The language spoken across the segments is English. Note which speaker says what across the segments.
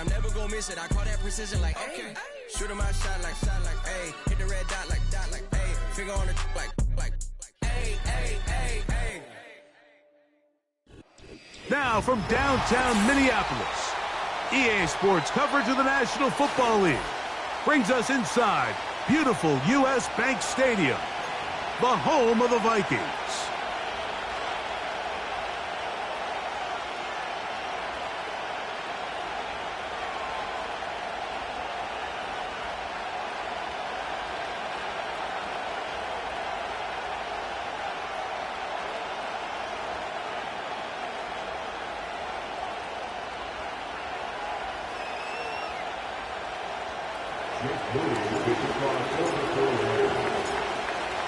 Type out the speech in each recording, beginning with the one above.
Speaker 1: I'm never gonna miss it. I call that precision like, hey. Shooting my shot like, hey. Hit the red dot like, hey. Finger on the like, hey, hey, hey, hey.
Speaker 2: Now from downtown Minneapolis, EA Sports coverage of the National Football League brings us inside beautiful U.S. Bank Stadium, the home of the Vikings.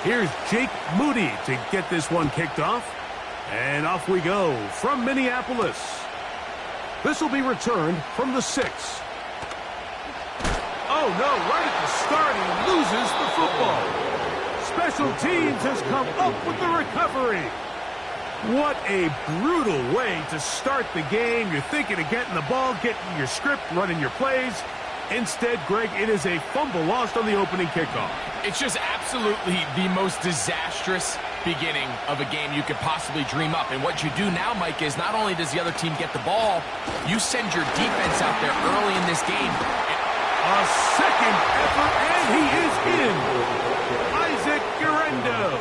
Speaker 2: Here's Jake Moody to get this one kicked off. And off we go from Minneapolis. This will be returned from the 6. Oh, no, right at the start, he loses the football. Special teams has come up with the recovery. What a brutal way to start the game. You're thinking of getting the ball, getting your script, running your plays. Instead, Greg, it is a fumble lost on the opening kickoff.
Speaker 3: It's just absolutely the most disastrous beginning of a game you could possibly dream up. And what you do now, Mike, is not only does the other team get the ball, you send your defense out there early in this game.
Speaker 2: A second effort, and he is in. Isaac Guerendo.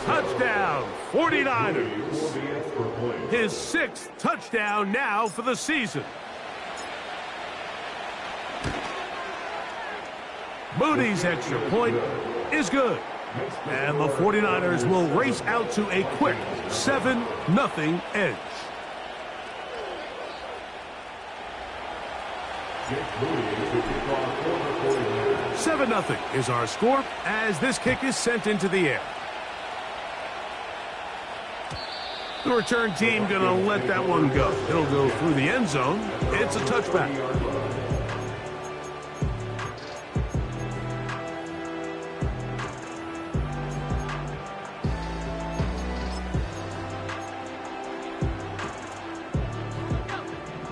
Speaker 2: Touchdown, 49ers. His 6th touchdown now for the season. Moody's extra point is good. And the 49ers will race out to a quick 7-0 edge. Seven 0 is our score as this kick is sent into the air. The return team going to let that one go. It'll go through the end zone. It's a touchback.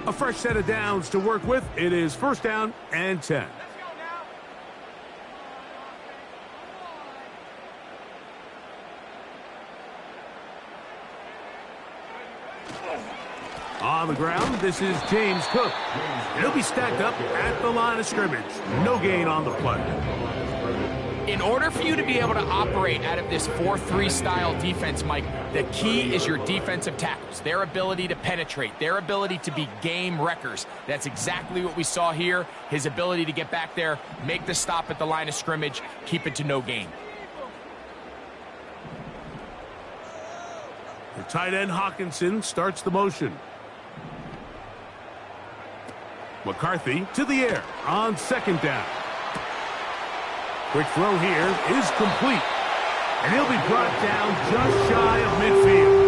Speaker 2: A fresh set of downs to work with. It is 1st down and 10. On the ground, this is James Cook. He'll be stacked up at the line of scrimmage. No gain on the play.
Speaker 3: In order for you to be able to operate out of this 4-3 style defense, Mike, the key is your defensive tackles, their ability to penetrate, their ability to be game wreckers. That's exactly what we saw here, his ability to get back there, make the stop at the line of scrimmage, keep it to no gain.
Speaker 2: The tight end Hawkinson starts the motion. McCarthy to the air on 2nd down. Quick throw here is complete. And he'll be brought down just shy of midfield.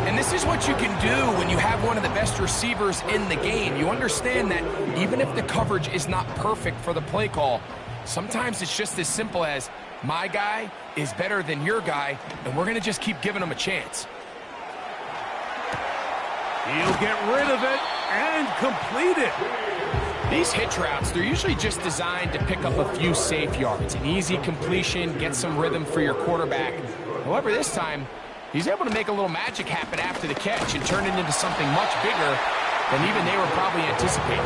Speaker 3: And this is what you can do when you have one of the best receivers in the game. You understand that even if the coverage is not perfect for the play call, sometimes it's just as simple as, my guy is better than your guy, and we're going to just keep giving him a chance.
Speaker 2: He'll get rid of it and complete it.
Speaker 3: These hitch routes, they're usually just designed to pick up a few safe yards. An easy completion, get some rhythm for your quarterback. However, this time, he's able to make a little magic happen after the catch and turn it into something much bigger than even they were probably anticipating.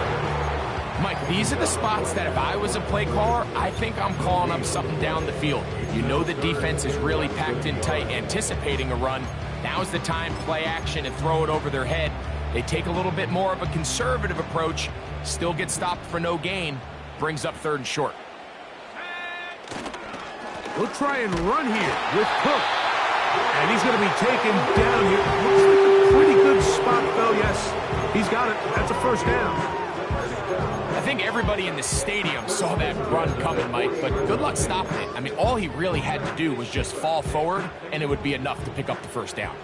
Speaker 3: Mike, these are the spots that if I was a play caller, I think I'm calling up something down the field. You know the defense is really packed in tight, anticipating a run. Now's the time, play action, and throw it over their head. They take a little bit more of a conservative approach, still get stopped for no gain, brings up 3rd and short.
Speaker 2: We'll try and run here with Cook. And he's going to be taken down here. Looks like a pretty good spot, though. Yes, he's got it. That's a 1st down.
Speaker 3: I think everybody in the stadium saw that run coming, Mike, but good luck stopping it. I mean, all he really had to do was just fall forward, and it would be enough to pick up the 1st down.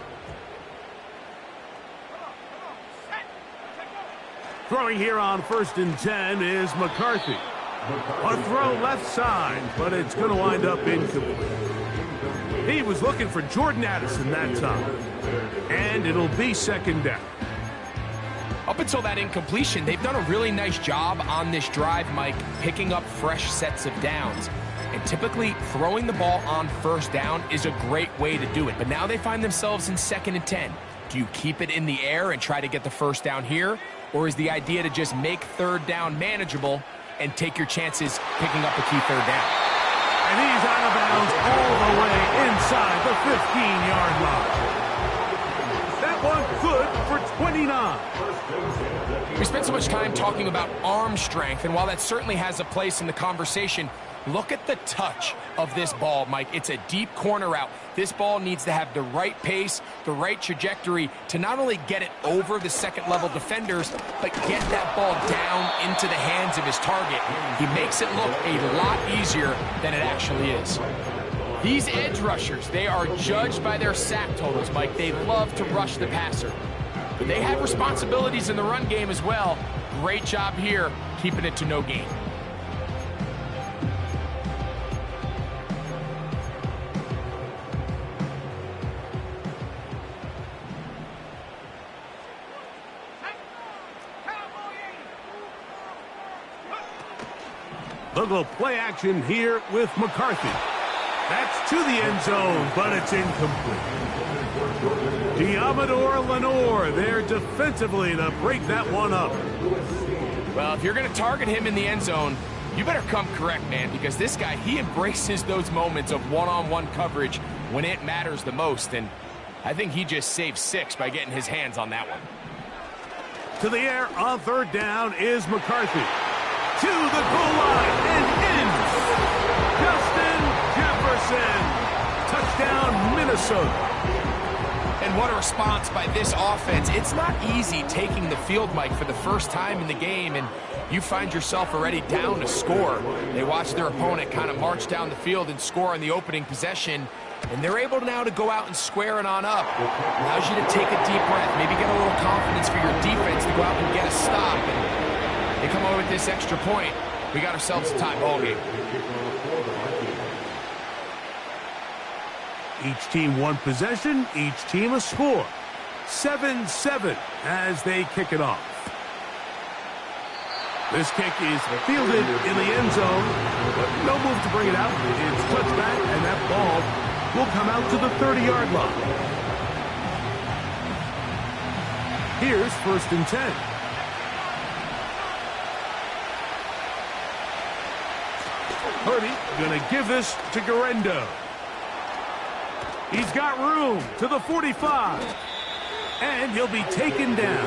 Speaker 2: Throwing here on 1st and 10 is McCarthy. A throw left side, but it's going to wind up incomplete. He was looking for Jordan Addison that time. And it'll be 2nd down.
Speaker 3: I'll up until that incompletion, they've done a really nice job on this drive, Mike, picking up fresh sets of downs. And typically, throwing the ball on first down is a great way to do it. But now they find themselves in 2nd and 10. Do you keep it in the air and try to get the first down here? Or is the idea to just make 3rd down manageable and take your chances picking up a key 3rd down?
Speaker 2: And he's out of bounds all the way inside the 15-yard line. That one good for 29.
Speaker 3: We spent so much time talking about arm strength, and while that certainly has a place in the conversation, look at the touch of this ball, Mike. It's a deep corner route. This ball needs to have the right pace, the right trajectory to not only get it over the second-level defenders, but get that ball down into the hands of his target. He makes it look a lot easier than it actually is. These edge rushers, they are judged by their sack totals, Mike. They love to rush the passer. But they have responsibilities in the run game as well. Great job here, keeping it to no gain.
Speaker 2: They'll go play action here with McCarthy. That's to the end zone, but it's incomplete. Diamador Lenore there defensively to break that one up.
Speaker 3: Well, if you're going to target him in the end zone, you better come correct, man, because this guy, he embraces those moments of one-on-one coverage when it matters the most, and I think he just saved 6 by getting his hands on that one.
Speaker 2: To the air on 3rd down is McCarthy. To the goal line and in. Justin Jefferson. Touchdown, Minnesota.
Speaker 3: And what a response by this offense. It's not easy taking the field, Mike, for the first time in the game, and you find yourself already down to score. They watch their opponent kind of march down the field and score on the opening possession, and they're able now to go out and square it on up. Allows you to take a deep breath, maybe get a little confidence for your defense to go out and get a stop. And they come away with this extra point. We got ourselves a tie ball game.
Speaker 2: Each team one possession, each team a score. 7-7 as they kick it off. This kick is fielded in the end zone, but no move to bring it out. It's touched back, and that ball will come out to the 30-yard line. Here's 1st and 10. Purdy going to give this to Guerendo. He's got room to the 45. And he'll be taken down.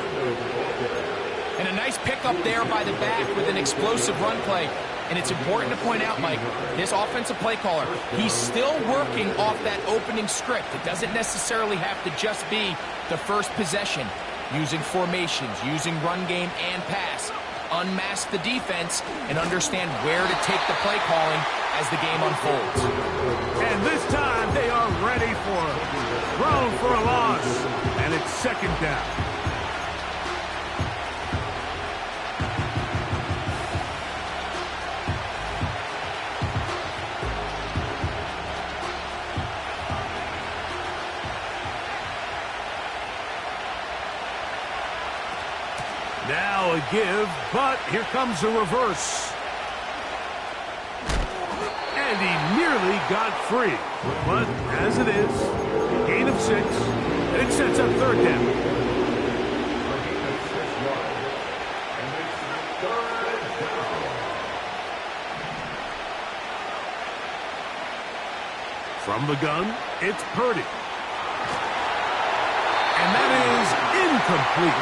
Speaker 3: And a nice pickup there by the back with an explosive run play. And it's important to point out, Mike, this offensive play caller, he's still working off that opening script. It doesn't necessarily have to just be the first possession. Using formations, using run game and pass. Unmask the defense and understand where to take the play calling as the game unfolds.
Speaker 2: And this time they are ready for it. Thrown for a loss, and it's 2nd down. Now a give, but here comes a reverse. And he nearly got free. But as it is, gain of 6, and it sets up 3rd down. From the gun, it's Purdy. And that is incomplete.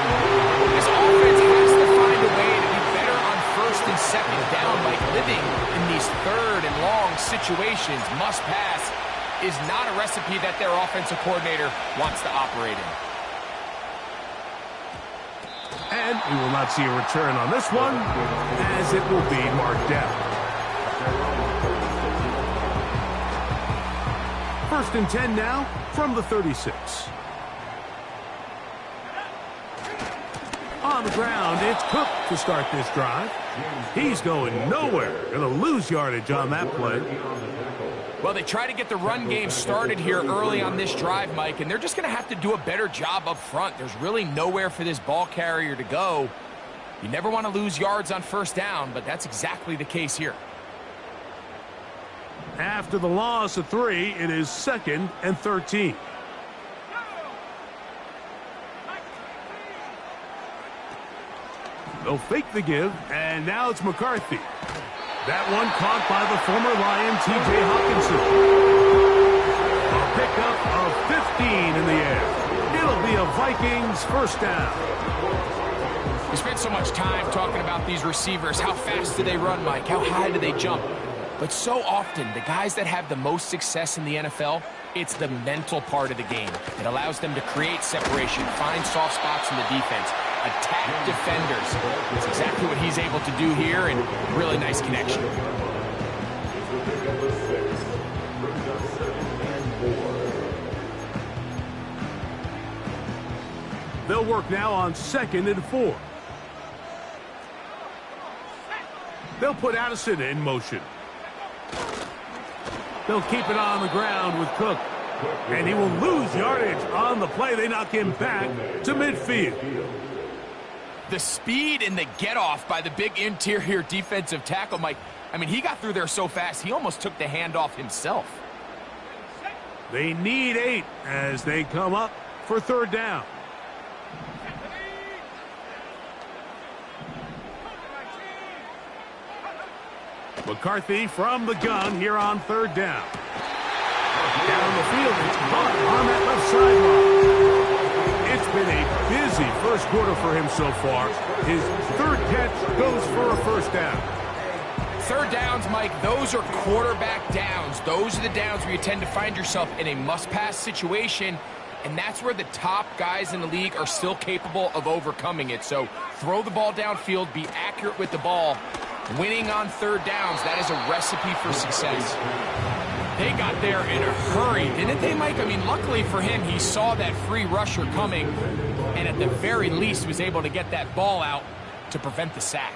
Speaker 3: This offense has to find a way to be better on 1st and 2nd down by living in these 3rd and long situations. Must pass is not a recipe that their offensive coordinator wants to operate in.
Speaker 2: And we will not see a return on this one, as it will be marked down. 1st and 10 now from the 36. On the ground, it's Cook to start this drive. He's going nowhere. Going to lose yardage on that play.
Speaker 3: Well, they try to get the run game started here early on this drive, Mike, and they're just going to have to do a better job up front. There's really nowhere for this ball carrier to go. You never want to lose yards on first down, but that's exactly the case here.
Speaker 2: After the loss of 3, it is 2nd and 13. They'll fake the give, and now it's McCarthy. That one caught by the former Lion, T.J. Hawkinson. A pickup of 15 in the air. It'll be a Vikings first down.
Speaker 3: We spent so much time talking about these receivers. How fast do they run, Mike? How high do they jump? But so often, the guys that have the most success in the NFL, it's the mental part of the game. It allows them to create separation, find soft spots in the defense, attack defenders. That's exactly what he's able to do here, and really nice connection.
Speaker 2: They'll work now on 2nd and 4. They'll put Addison in motion. They'll keep it on the ground with Cook. And he will lose yardage on the play. They knock him back to midfield.
Speaker 3: The speed and the get-off by the big interior defensive tackle, Mike. I mean, he got through there so fast, he almost took the handoff himself.
Speaker 2: They need 8 as they come up for 3rd down. McCarthy from the gun here on 3rd down. Down the field, it's caught on that left sideline. It's been a busy first quarter for him so far. His 3rd catch goes for a first down.
Speaker 3: 3rd downs, Mike, those are quarterback downs. Those are the downs where you tend to find yourself in a must-pass situation, and that's where the top guys in the league are still capable of overcoming it. So throw the ball downfield, be accurate with the ball. Winning on 3rd downs, that is a recipe for success. They got there in a hurry, didn't they, Mike? I mean, luckily for him, he saw that free rusher coming, and at the very least was able to get that ball out to prevent the sack.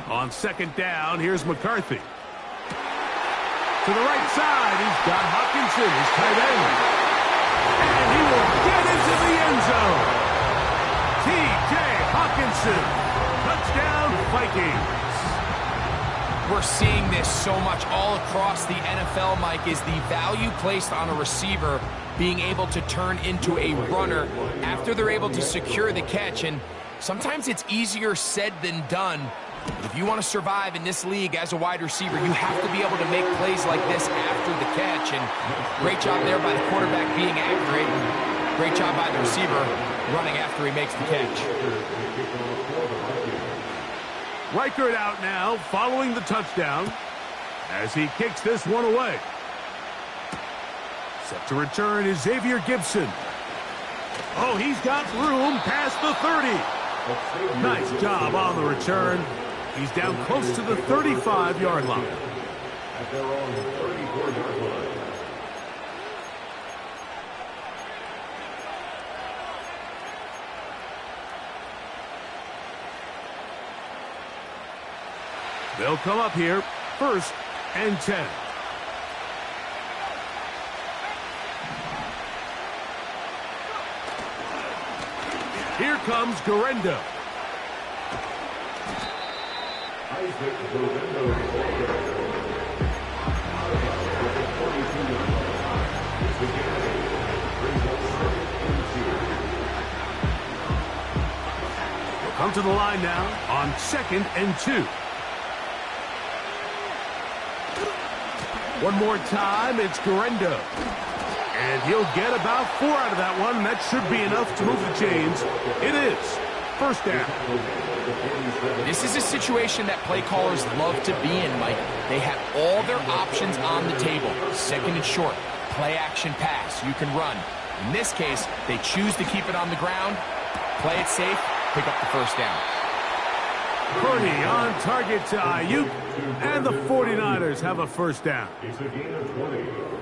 Speaker 2: On 2nd down, here's McCarthy. To the right side, he's got Hawkinson, his tight end. And he will get into the end zone. T.J. Hawkinson. Touchdown, Vikings.
Speaker 3: We're seeing this so much all across the NFL, Mike, is the value placed on a receiver being able to turn into a runner after they're able to secure the catch. And sometimes it's easier said than done. If you want to survive in this league as a wide receiver, you have to be able to make plays like this after the catch. And great job there by the quarterback being accurate. Great job by the receiver running after he makes the catch.
Speaker 2: Reichert out now following the touchdown as he kicks this one away. Set to return is Xavier Gibson. Oh, he's got room past the 30. Nice job on the return. He's down close to the 35-yard line. At their own 34-yard line. They'll come up here, 1st and 10. Here comes Guerendo. We'll come to the line now on 2nd and 2. One more time, it's Guerendo. And he'll get about 4 out of that one. That should be enough to move the chains. It is 1st down.
Speaker 3: This is a situation that play callers love to be in, Mike. They have all their options on the table. 2nd and short, play action pass. You can run. In this case, they choose to keep it on the ground, play it safe, pick up the 1st down.
Speaker 2: Purdy on target to Ayuk, and the 49ers have a first down.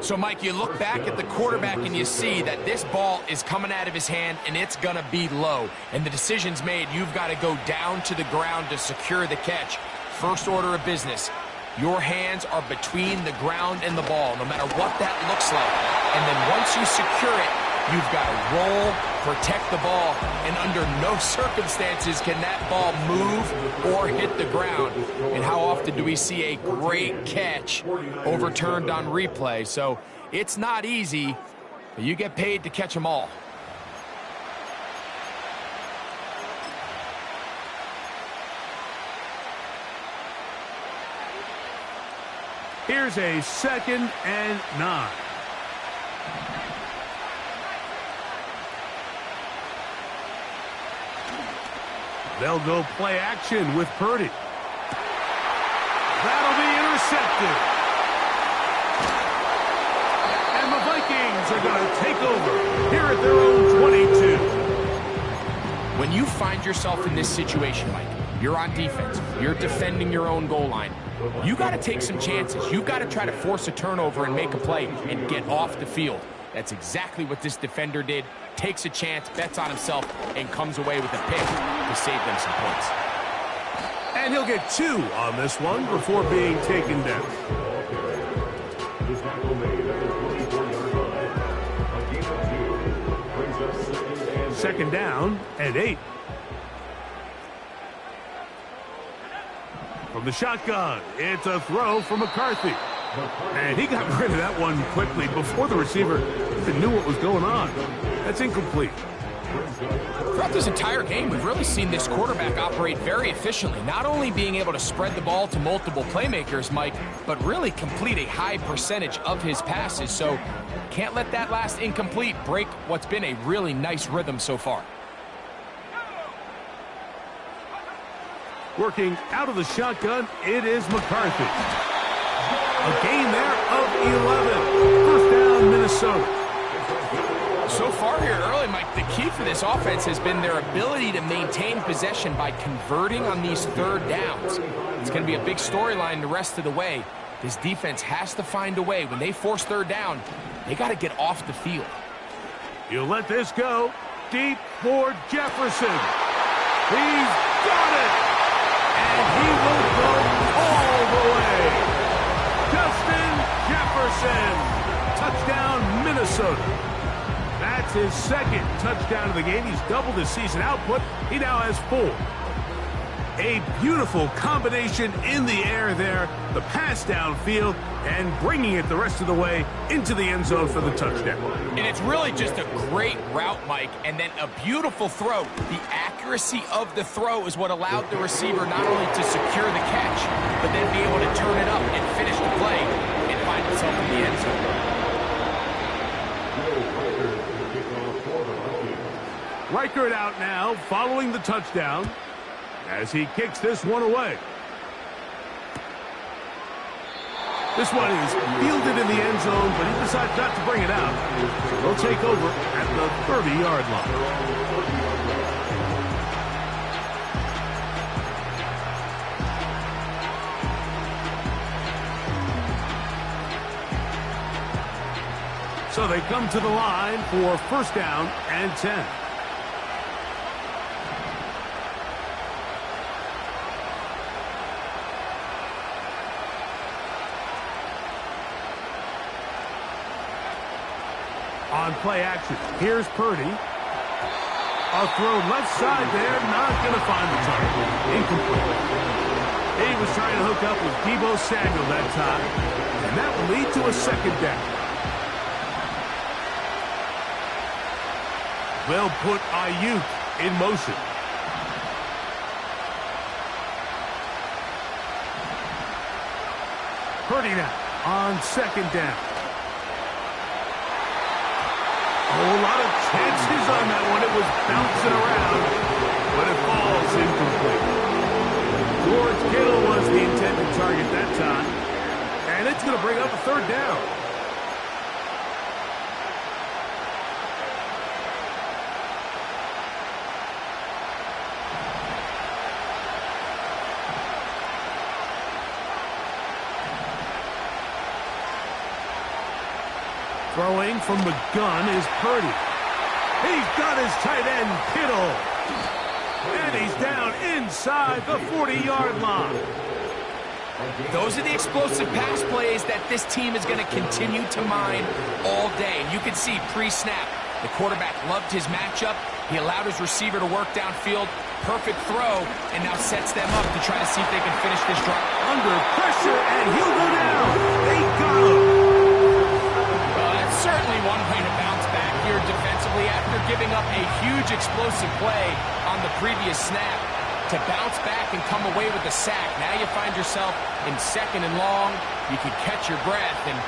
Speaker 3: So, Mike, you look back at the quarterback and you see that this ball is coming out of his hand and it's going to be low. And the decision's made. You've got to go down to the ground to secure the catch. First order of business. Your hands are between the ground and the ball, no matter what that looks like. And then once you secure it, you've got to roll, protect the ball, and under no circumstances can that ball move or hit the ground. And how often do we see a great catch overturned on replay? So it's not easy, but you get paid to catch them all.
Speaker 2: Here's a 2nd and 9. They'll go play action with Purdy. That'll be intercepted. And the Vikings are going to take over here at their own 22.
Speaker 3: When you find yourself in this situation, Mike, you're on defense, you're defending your own goal line, you got to take some chances. You got to try to force a turnover and make a play and get off the field. That's exactly what this defender did. Takes a chance, bets on himself, and comes away with a pick to save them some points.
Speaker 2: And he'll get 2 on this one before being taken down. Second down and 8. From the shotgun, it's a throw from McCarthy. And he got rid of that one quickly before the receiver even knew what was going on. That's incomplete.
Speaker 3: Throughout this entire game, we've really seen this quarterback operate very efficiently, not only being able to spread the ball to multiple playmakers, Mike, but really complete a high percentage of his passes. So can't let that last incomplete break what's been a really nice rhythm so far.
Speaker 2: Working out of the shotgun, it is McCarthy. A gain there of 11. First down, Minnesota.
Speaker 3: So far here early, Mike, the key for this offense has been their ability to maintain possession by converting on these third downs. It's going to be a big storyline the rest of the way. This defense has to find a way. When they force third down, they got to get off the field.
Speaker 2: You let this go. Deep for Jefferson. He's got it. And he will go all the way. Justin Jefferson. Touchdown, Minnesota. That's his 2nd touchdown of the game. He's doubled his season output. He now has 4. A beautiful combination in the air there. The pass downfield and bringing it the rest of the way into the end zone for the touchdown.
Speaker 3: And it's really just a great route, Mike, and then a beautiful throw. The accuracy of the throw is what allowed the receiver not only to secure the catch, but then be able to turn it up and finish the play and find himself in the end zone.
Speaker 2: Reichert out now, following the touchdown, as he kicks this one away. This one is fielded in the end zone, but he decides not to bring it out. So they'll take over at the 30-yard line. So they come to the line for first down and 10. On play action, here's Purdy. A throw left side there, not going to find the target. Incomplete. He was trying to hook up with Deebo Samuel that time, and that will lead to a second down. They'll put Ayuk in motion. Purdy now on second down. A whole lot of chances on that one. It was bouncing around, but it falls incomplete. George Kittle was the intended target that time, and it's going to bring up a third down. Throwing from the gun is Purdy. He's got his tight end, Kittle. And he's down inside the 40-yard line.
Speaker 3: Those are the explosive pass plays that this team is going to continue to mine all day. And you can see pre-snap, the quarterback loved his matchup. He allowed his receiver to work downfield. Perfect throw, and now sets them up to try to see if they can finish this drive.
Speaker 2: Under pressure, and he'll go down. They got him.
Speaker 3: Well, that's certainly one way to bounce back here defensively after giving up a huge explosive play on the previous snap. To bounce back and come away with the sack. Now you find yourself in 2nd and long. You can catch your breath, and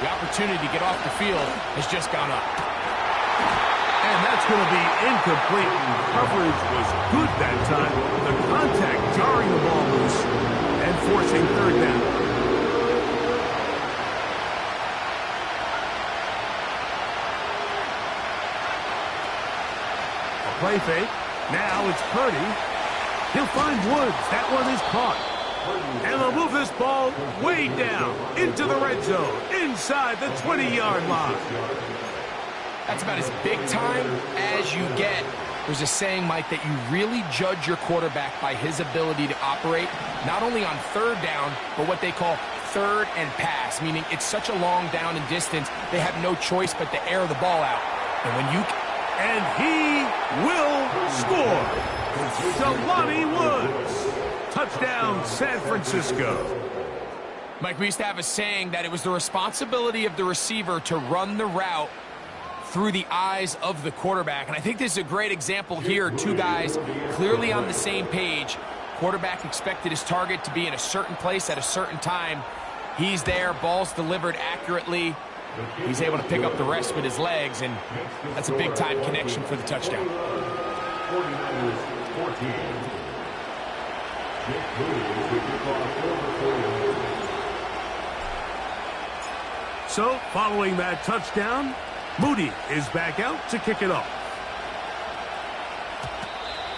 Speaker 3: the opportunity to get off the field has just gone up.
Speaker 2: And that's going to be incomplete. Coverage was good that time. The contact jarring the ball loose and forcing 3rd down. A play fake. Now it's Purdy. He'll find Woods. That one is caught. And they'll move this ball way down into the red zone, inside the 20-yard line.
Speaker 3: That's about as big time as you get. There's a saying, Mike, that you really judge your quarterback by his ability to operate, not only on 3rd down, but what they call 3rd and pass, meaning it's such a long down and distance, they have no choice but to air the ball out. And when you...
Speaker 2: And he will score. Jelani Woods. Touchdown, San Francisco.
Speaker 3: Mike, we used to have a saying that it was the responsibility of the receiver to run the route through the eyes of the quarterback. And I think this is a great example here. 2 guys clearly on the same page. Quarterback expected his target to be in a certain place at a certain time. He's there, ball's delivered accurately. He's able to pick up the rest with his legs, and that's a big-time connection for the touchdown.
Speaker 2: So, following that touchdown, Moody is back out to kick it off.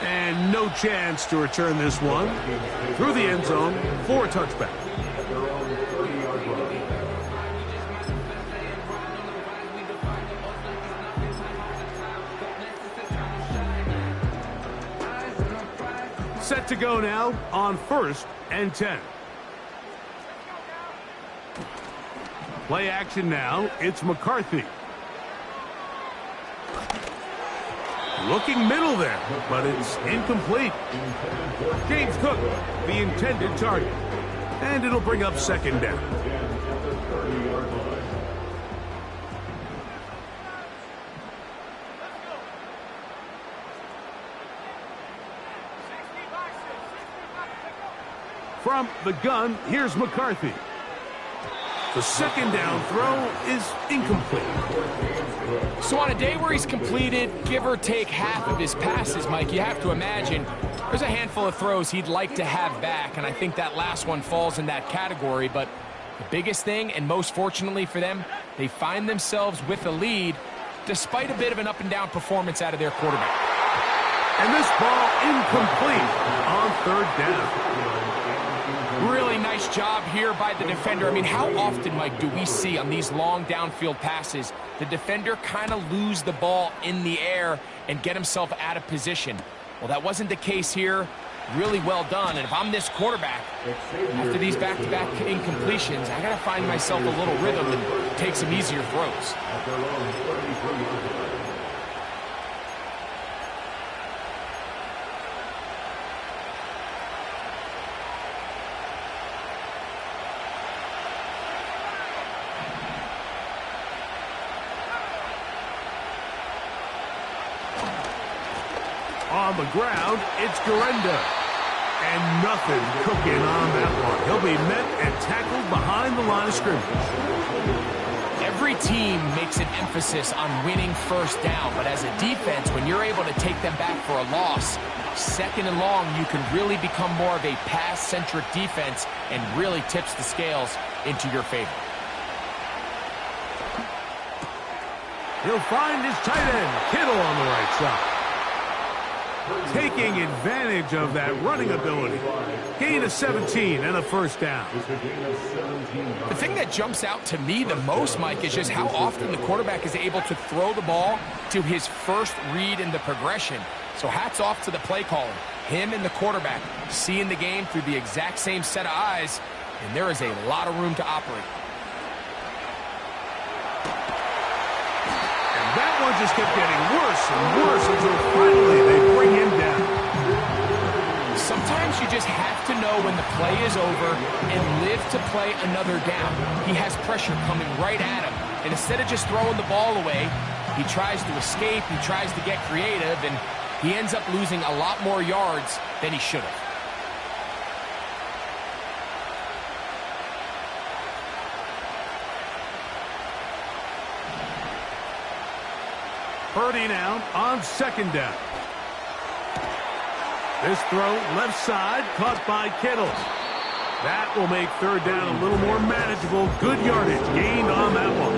Speaker 2: And no chance to return this one through the end zone for a touchback. Set to go now on 1st and 10. Play action now. It's McCarthy. Looking middle there, but it's incomplete. James Cook, the intended target. And it'll bring up 2nd down. From the gun, here's McCarthy. The 2nd down throw is incomplete.
Speaker 3: So on a day where he's completed, give or take half of his passes, Mike, you have to imagine there's a handful of throws he'd like to have back, and I think that last one falls in that category. But the biggest thing, and most fortunately for them, they find themselves with a lead despite a bit of an up-and-down performance out of their quarterback.
Speaker 2: And this ball incomplete on 3rd down.
Speaker 3: Really nice job here by the defender. I mean, how often, Mike, do we see on these long downfield passes the defender kind of lose the ball in the air and get himself out of position? Well, that wasn't the case here. Really well done. And if I'm this quarterback, after these back-to-back incompletions, I got to find myself a little rhythm and take some easier throws.
Speaker 2: On the ground, it's Garenda. And nothing cooking on that one. He'll be met and tackled behind the line of scrimmage.
Speaker 3: Every team makes an emphasis on winning 1st down, but as a defense, when you're able to take them back for a loss, 2nd and long, you can really become more of a pass-centric defense and really tips the scales into your favor.
Speaker 2: He'll find his tight end, Kittle, on the right side. taking advantage of that running ability. Gain of 17 and a first down.
Speaker 3: The thing that jumps out to me the most, Mike, is just how often the quarterback is able to throw the ball to his first read in the progression. So hats off to the play caller. Him and the quarterback seeing the game through the exact same set of eyes, and there is a lot of room to operate.
Speaker 2: That one just kept getting worse and worse until finally they bring him down.
Speaker 3: Sometimes you just have to know when the play is over and live to play another down. He has pressure coming right at him, and instead of just throwing the ball away, he tries to escape, he tries to get creative, and he ends up losing a lot more yards than he should have.
Speaker 2: Purdy now on second down. This throw left side caught by Kittle. That will make third down a little more manageable. Good yardage gained on that one.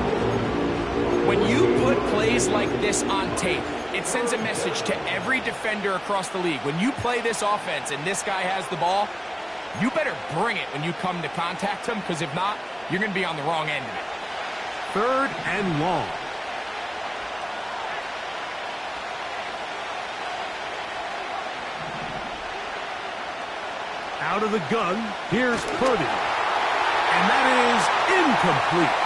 Speaker 3: When you put plays like this on tape, it sends a message to every defender across the league. When you play this offense and this guy has the ball, you better bring it when you come to contact him, because if not, you're going to be on the wrong end of it.
Speaker 2: Third and long. Out of the gun, here's Purdy. And that is incomplete.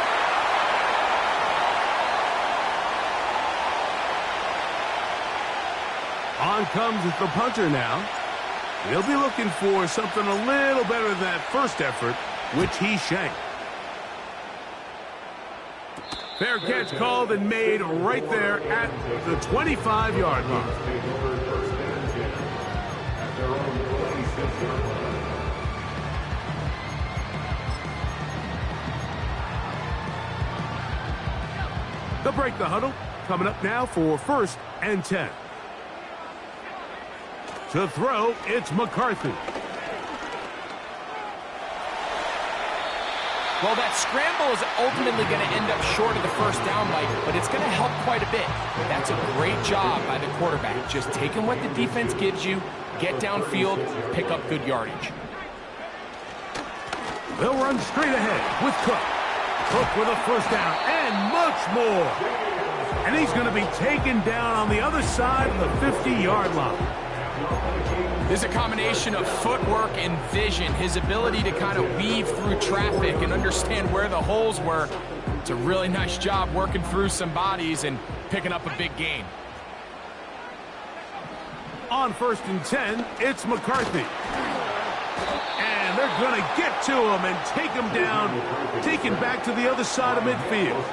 Speaker 2: On comes the punter now. He'll be looking for something a little better than that first effort, which he shanked. Fair catch called and made right there at the 25-yard line. They'll break the huddle. Coming up now for first and 10. To throw, it's McCarthy.
Speaker 3: Well, that scramble is ultimately going to end up short of the first down, Mike, but it's going to help quite a bit. That's a great job by the quarterback, just taking what the defense gives you, get downfield, pick up good yardage.
Speaker 2: They'll run straight ahead with Cook. Cook with a first down and much more. And he's going to be taken down on the other side of the 50-yard line.
Speaker 3: There's a combination of footwork and vision, his ability to kind of weave through traffic and understand where the holes were. It's a really nice job working through some bodies and picking up a big gain.
Speaker 2: On first and 10, it's McCarthy. And they're going to get to him and take him down, taken back to the other side of midfield.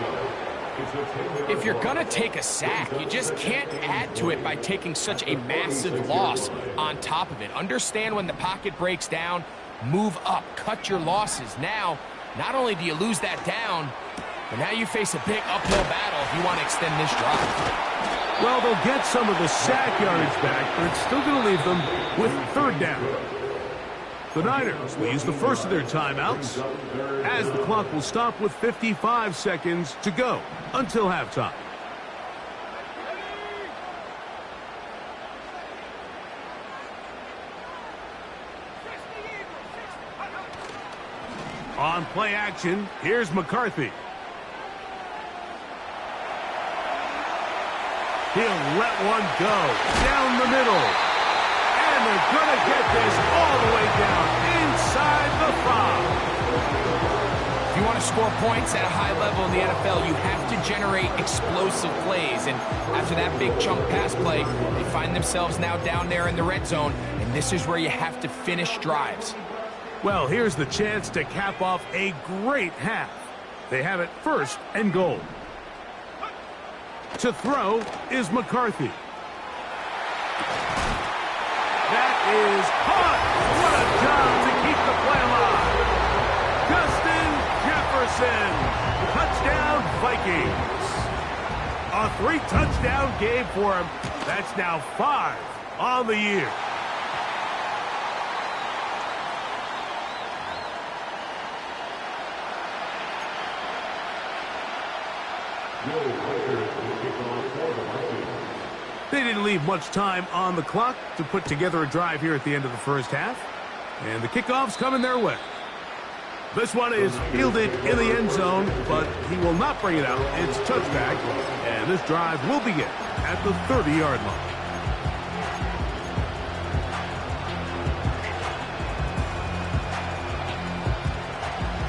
Speaker 3: If you're going to take a sack, you just can't add to it by taking such a massive loss on top of it. Understand when the pocket breaks down, move up, cut your losses. Now, not only do you lose that down, but now you face a big uphill battle if you want to extend this drive.
Speaker 2: Well, they'll get some of the sack yardage back, but it's still going to leave them with third down. The Niners will use the first of their timeouts as the clock will stop with 55 seconds to go until halftime. On play action, here's McCarthy. He'll let one go down the middle. And they're going to get this all the way down inside the 5.
Speaker 3: If you want to score points at a high level in the NFL, you have to generate explosive plays. And after that big chunk pass play, they find themselves now down there in the red zone. And this is where you have to finish drives.
Speaker 2: Well, here's the chance to cap off a great half. They have it first and goal. To throw is McCarthy. That is caught. What a job to keep the play alive. Justin Jefferson. Touchdown, Vikings. A 3-touchdown game for him. That's now 5 on the year. They didn't leave much time on the clock to put together a drive here at the end of the first half. And the kickoff's coming their way. This one is fielded in the end zone, but he will not bring it out. It's touchback, and this drive will begin at the 30-yard line.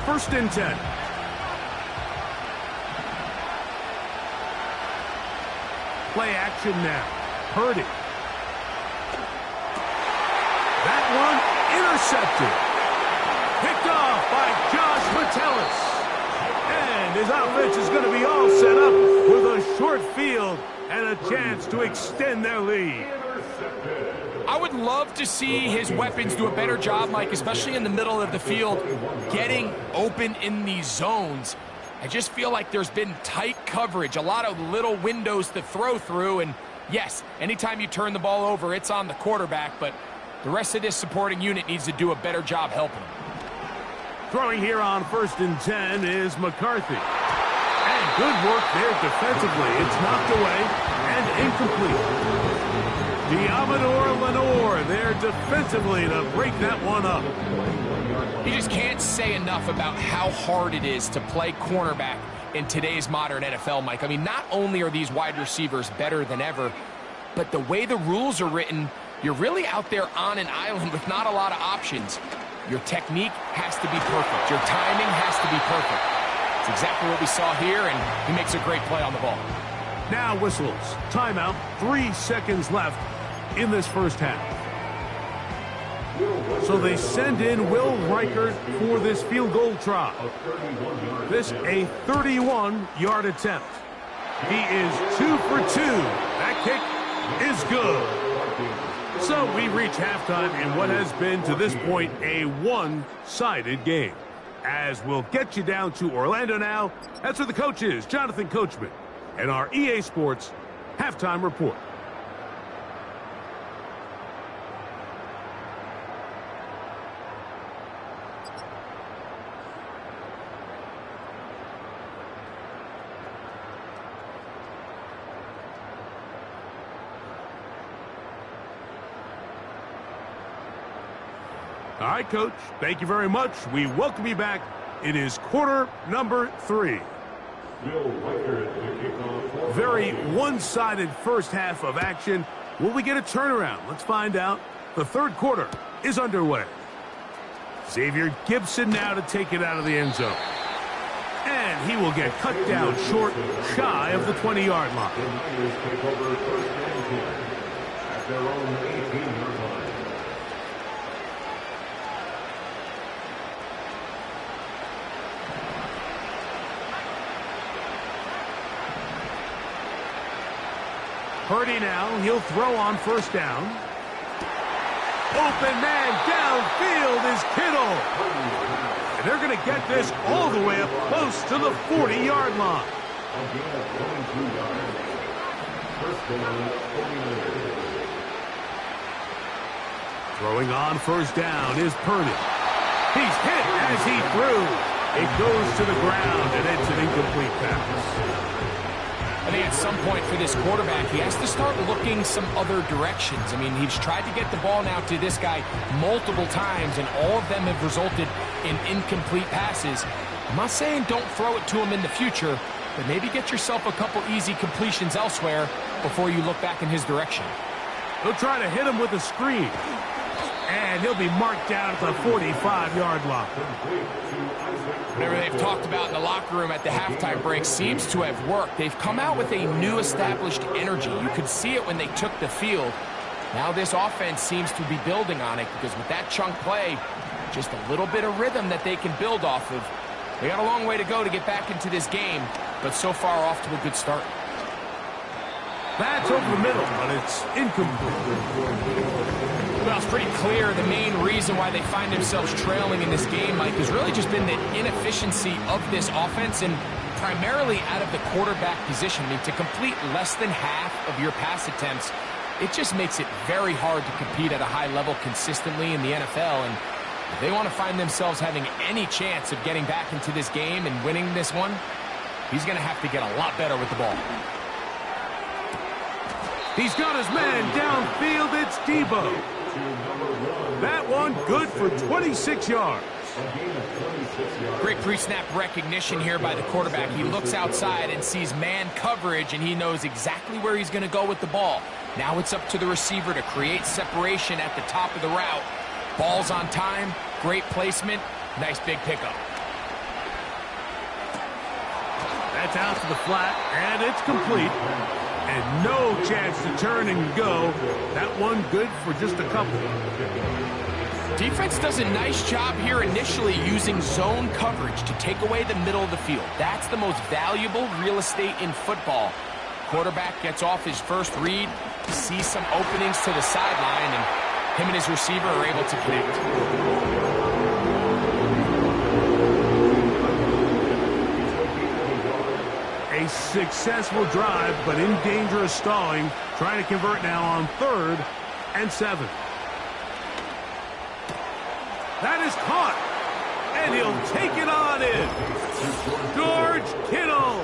Speaker 2: First and 10. Play action now. Purdy. That one intercepted. Picked off by Josh Metellus. And his offense is going to be all set up with a short field and a chance to extend their lead.
Speaker 3: I would love to see his weapons do a better job, Mike, especially in the middle of the field, getting open in these zones. I just feel like there's been tight coverage, a lot of little windows to throw through, and yes, anytime you turn the ball over, it's on the quarterback, but the rest of this supporting unit needs to do a better job helping him.
Speaker 2: Throwing here on first and 10 is McCarthy. And good work there defensively. It's knocked away and incomplete. Diamador Lenore there defensively to break that one up.
Speaker 3: You just can't say enough about how hard it is to play cornerback in today's modern NFL, Mike. I mean, not only are these wide receivers better than ever, but the way the rules are written, you're really out there on an island with not a lot of options. Your technique has to be perfect. Your timing has to be perfect. It's exactly what we saw here, and he makes a great play on the ball.
Speaker 2: Now whistles. Timeout. 3 seconds left in this first half. So they send in Will Reichert for this field goal try. This a 31-yard attempt. He is 2 for 2. That kick is good. So we reach halftime in what has been to this point a one-sided game. As we'll get you down to Orlando now. That's where the coach is, Jonathan Coachman, and our EA Sports halftime report. All right, Coach, thank you very much. We welcome you back. It is quarter number 3. Very one-sided first half of action. Will we get a turnaround? Let's find out. The third quarter is underway. Xavier Gibson now to take it out of the end zone. And he will get cut down short, shy of the 20-yard line. At their own 18-yard line. Purdy now, he'll throw on first down. Open man downfield is Kittle. And they're going to get this all the way up close to the 40-yard line. Throwing on first down is Purdy. He's hit as he threw. It goes to the ground, and it's an incomplete pass.
Speaker 3: I think at some point for this quarterback, he has to start looking some other directions. I mean, he's tried to get the ball now to this guy multiple times, and all of them have resulted in incomplete passes. I'm not saying don't throw it to him in the future, but maybe get yourself a couple easy completions elsewhere before you look back in his direction.
Speaker 2: They'll try to hit him with a screen. And he'll be marked down at the 45-yard line.
Speaker 3: Whatever they've talked about in the locker room at the halftime break seems to have worked. They've come out with a new established energy. You could see it when they took the field. Now this offense seems to be building on it because with that chunk play, just a little bit of rhythm that they can build off of. They got a long way to go to get back into this game, but so far off to a good start.
Speaker 2: That's over the middle, but it's incomplete.
Speaker 3: Well, it's pretty clear the main reason why they find themselves trailing in this game, Mike, has really just been the inefficiency of this offense and primarily out of the quarterback position. I mean, to complete less than half of your pass attempts, it just makes it very hard to compete at a high level consistently in the NFL. And if they want to find themselves having any chance of getting back into this game and winning this one, he's going to have to get a lot better with the ball.
Speaker 2: He's got his man downfield. It's Debo. That one good for 26 yards.
Speaker 3: Great pre-snap recognition here by the quarterback. He looks outside and sees man coverage, and he knows exactly where he's going to go with the ball. Now it's up to the receiver to create separation at the top of the route. Ball's on time, great placement, nice big pickup.
Speaker 2: That's out to the flat, and it's complete. And no chance to turn and go. That one good for just a couple.
Speaker 3: Defense does a nice job here initially using zone coverage to take away the middle of the field. That's the most valuable real estate in football. Quarterback gets off his first read, sees some openings to the sideline, and him and his receiver are able to connect.
Speaker 2: A successful drive, but in danger of stalling. Trying to convert now on 3rd and 7. That is caught, and he'll take it on in. George Kittle,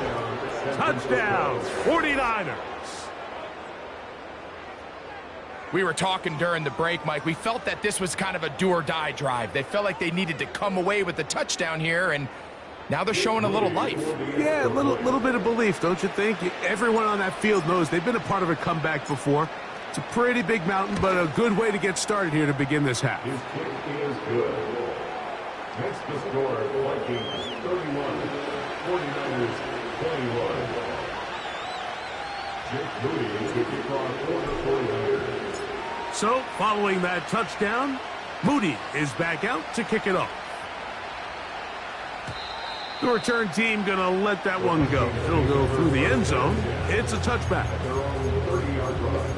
Speaker 2: touchdown, 49ers.
Speaker 3: We were talking during the break, Mike. We felt that this was kind of a do-or-die drive. They felt like they needed to come away with the touchdown here, and now they're showing a little life.
Speaker 2: Yeah, a little bit of belief, don't you think? Everyone on that field knows they've been a part of a comeback before. It's a pretty big mountain, but a good way to get started here to begin this half.
Speaker 4: His kick is good. That's the score. Vikings 31, 49ers 21. Jake Moody is the kickoff for the 49ers.
Speaker 2: So, following that touchdown, Moody is back out to kick it off. The return team going to let that one go. It'll go through the end zone. It's a touchback.
Speaker 4: Their own 30-yard run.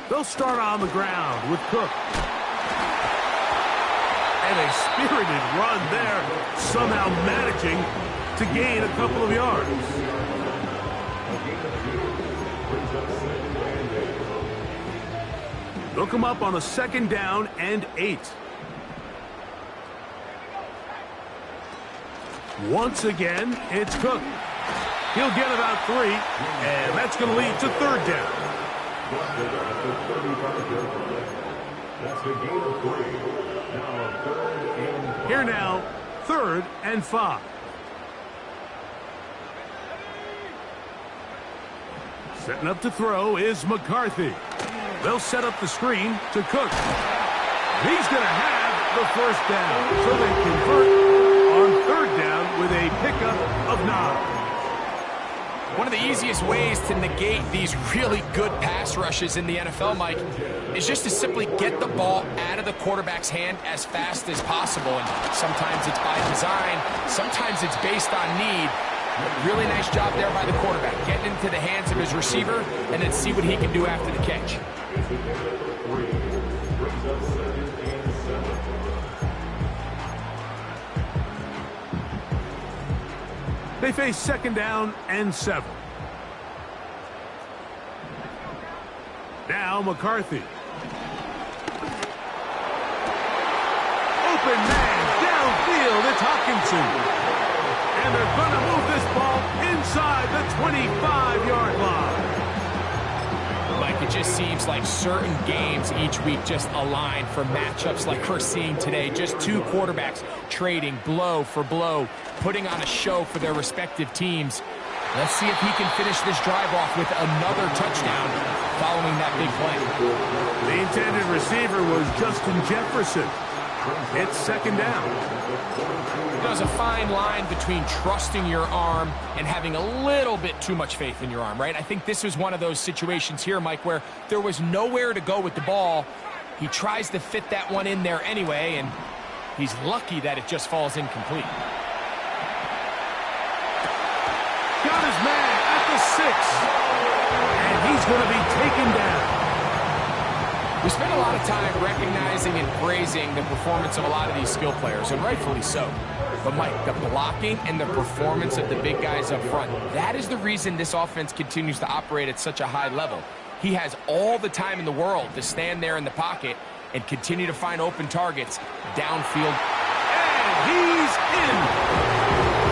Speaker 2: They'll start on the ground with Cook. And a spirited run there, somehow managing to gain a couple of yards. They'll come up on a 2nd down and 8. Once again, it's Cook. He'll get about 3, and that's going to lead to 3rd down.
Speaker 4: That's a gain of 3. Now 3rd and 5.
Speaker 2: Here now, 3rd and 5. Setting up to throw is McCarthy. They'll set up the screen to Cook. He's going to have the 1st down. So they convert on 3rd down with a pickup of 9.
Speaker 3: One of the easiest ways to negate these really good pass rushes in the NFL, Mike, is just to simply get the ball out of the quarterback's hand as fast as possible. And sometimes it's by design, sometimes it's based on need. Really nice job there by the quarterback, getting into the hands of his receiver, and then see what he can do after the catch.
Speaker 2: They face 2nd down and 7. Now McCarthy. Open man downfield. It's Hockenson. And they're going to move this ball inside the 25-yard line.
Speaker 3: Mike, it just seems like certain games each week just align for matchups like we're seeing today. Just two quarterbacks trading blow for blow, putting on a show for their respective teams. Let's see if he can finish this drive off with another touchdown following that big play.
Speaker 2: The intended receiver was Justin Jefferson. It's 2nd down.
Speaker 3: There's a fine line between trusting your arm and having a little bit too much faith in your arm, right? I think this was one of those situations here, Mike, where there was nowhere to go with the ball. He tries to fit that one in there anyway, and he's lucky that it just falls incomplete.
Speaker 2: Got his man at the 6, and he's going to be taken down.
Speaker 3: We spend a lot of time recognizing and praising the performance of a lot of these skill players, and rightfully so. But, Mike, the blocking and the performance of the big guys up front, that is the reason this offense continues to operate at such a high level. he has all the time in the world to stand there in the pocket and continue to find open targets downfield.
Speaker 2: And he's in.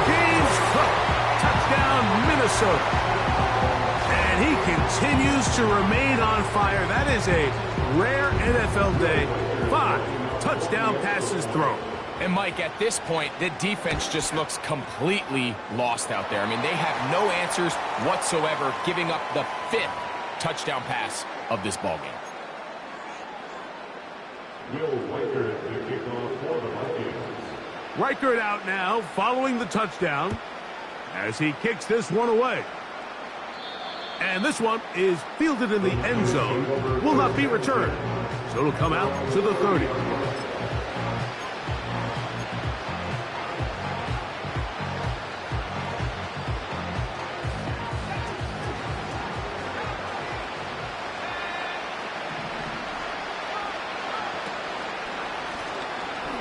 Speaker 2: James Cook, touchdown, Minnesota. And he continues to remain on fire. That is a rare NFL day. 5 touchdown passes thrown.
Speaker 3: And, Mike, at this point, the defense just looks completely lost out there. I mean, they have no answers whatsoever, giving up the 5th touchdown pass of this ballgame.
Speaker 4: Will Reichard to kick off for the Vikings.
Speaker 2: Reichard out now, following the touchdown, as he kicks this one away. And this one is fielded in the end zone, will not be returned. So it'll come out to the 30.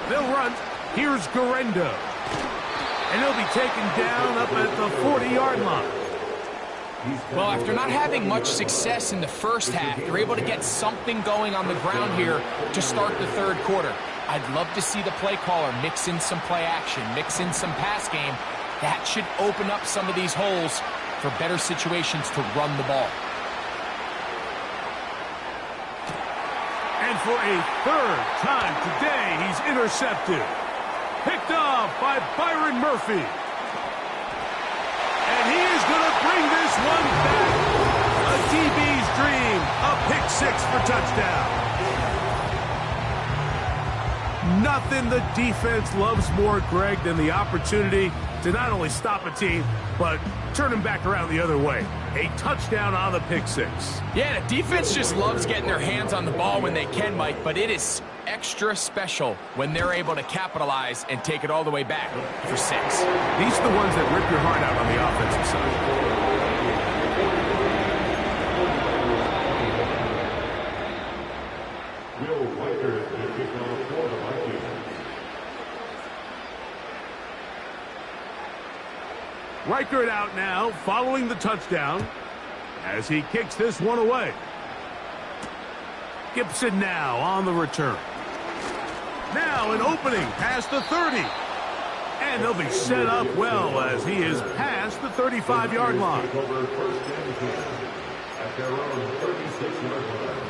Speaker 2: They'll run. Here's Guerrero. And he'll be taken down up at the 40-yard line.
Speaker 3: Well, after not having much success in the first half, they're able to get something going on the ground here to start the third quarter. I'd love to see the play caller mix in some play action, mix in some pass game. That should open up some of these holes for better situations to run the ball.
Speaker 2: And for a third time today, he's intercepted. Picked off by Byron Murphy. And he is going to bring this one back. A DB's dream. A pick 6 for touchdown. Nothing the defense loves more, Greg, than the opportunity to not only stop a team, but turn them back around the other way. A touchdown on the pick 6.
Speaker 3: Yeah, the defense just loves getting their hands on the ball when they can, Mike, but it is extra special when they're able to capitalize and take it all the way back for 6.
Speaker 2: These are the ones that rip your heart out on the offensive side.
Speaker 4: Will Reichard to kick off for the Vikings.
Speaker 2: Reichard out now, following the touchdown, as he kicks this one away. Gibson now on the return. Now an opening past the 30. And they'll be set up well as he is past the 35-yard line.
Speaker 4: Over first and 10 at their own 36-yard line.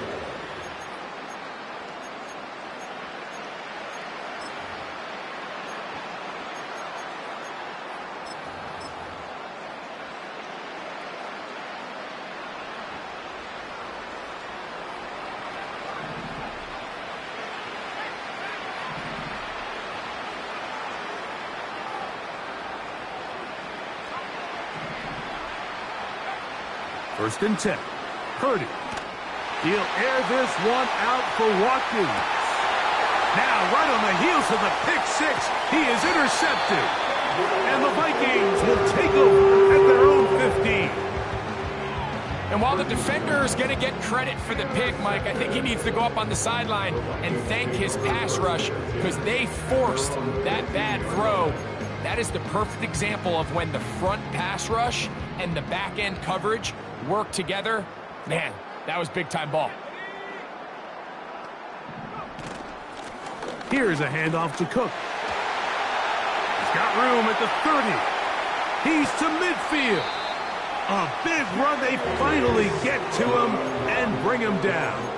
Speaker 2: First and 10. Purdy. He'll air this one out for Watkins. Now, right on the heels of the pick 6, he is intercepted. And the Vikings will take over at their own 15.
Speaker 3: And while the defender is going to get credit for the pick, Mike, I think he needs to go up on the sideline and thank his pass rush because they forced that bad throw. That is the perfect example of when the front pass rush and the back end coverage work together. Man, that was big-time ball.
Speaker 2: Here's a handoff to Cook. He's got room at the 30. He's to midfield. A big run. They finally get to him and bring him down.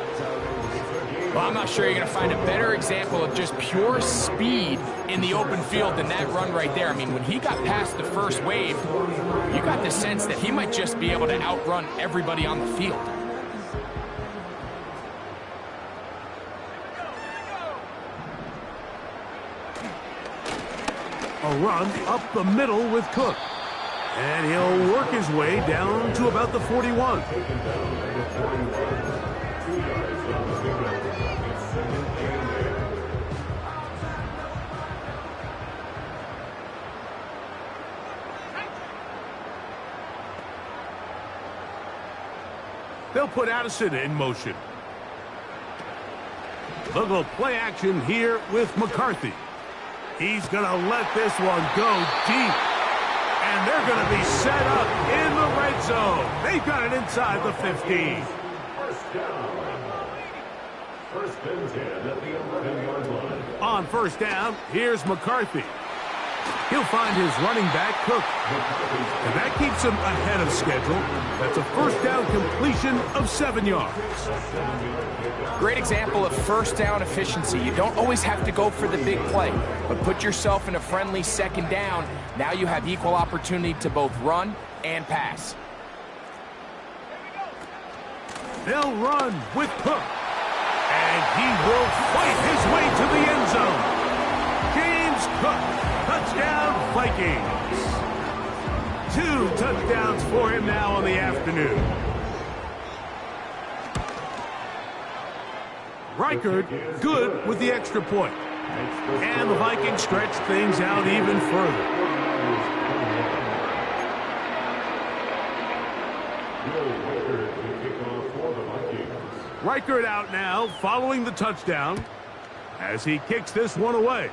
Speaker 3: Well, I'm not sure you're going to find a better example of just pure speed in the open field than that run right there. I mean, when he got past the first wave, you got the sense that he might just be able to outrun everybody on the field.
Speaker 2: A run up the middle with Cook. And he'll work his way down to about the 41. They'll put Addison in motion. They'll go play action here with McCarthy. He's going to let this one go deep. And they're going to be set up in the red zone. They've got it inside the 15.
Speaker 4: down. First and 10 at the 11-yard line.
Speaker 2: On first down, here's McCarthy. He'll find his running back, Cook. And that keeps him ahead of schedule. That's a first down completion of 7 yards.
Speaker 3: Great example of first down efficiency. You don't always have to go for the big play, but put yourself in a friendly second down. Now you have equal opportunity to both run and pass.
Speaker 2: They'll run with Cook. And he will fight his way to the end zone. James Cook, touchdown Vikings. 2 touchdowns for him now on the afternoon. Reichard, good with the extra point. And the Vikings stretch things out even further. Reichard out now following the touchdown as he kicks this one away.